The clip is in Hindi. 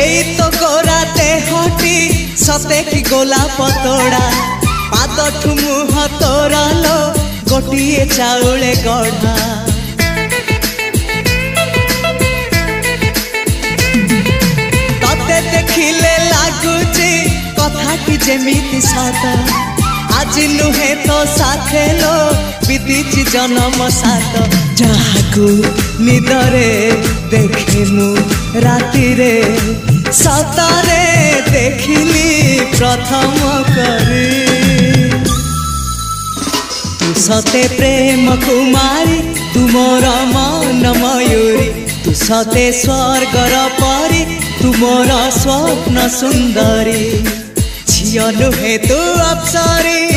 एई तो गोरा देहटी सते कि गोलाप तोड़ा पाद मुह तोरा लो गोटिए चाउले गढ़ा तते देखिले लागुची कथाटी जेमिति सत आज नुहे तो साथे लो बीतीची जन्म सात जहाकू निदरे देखे मु राति रे सतरे देखिली प्रथम करी तू सते प्रेम कुमारी तू मोर मन मयूरी तू सते स्वर्गर परी तू मोर स्वप्न सुंदरी झियो नुहे तू अप्सरी।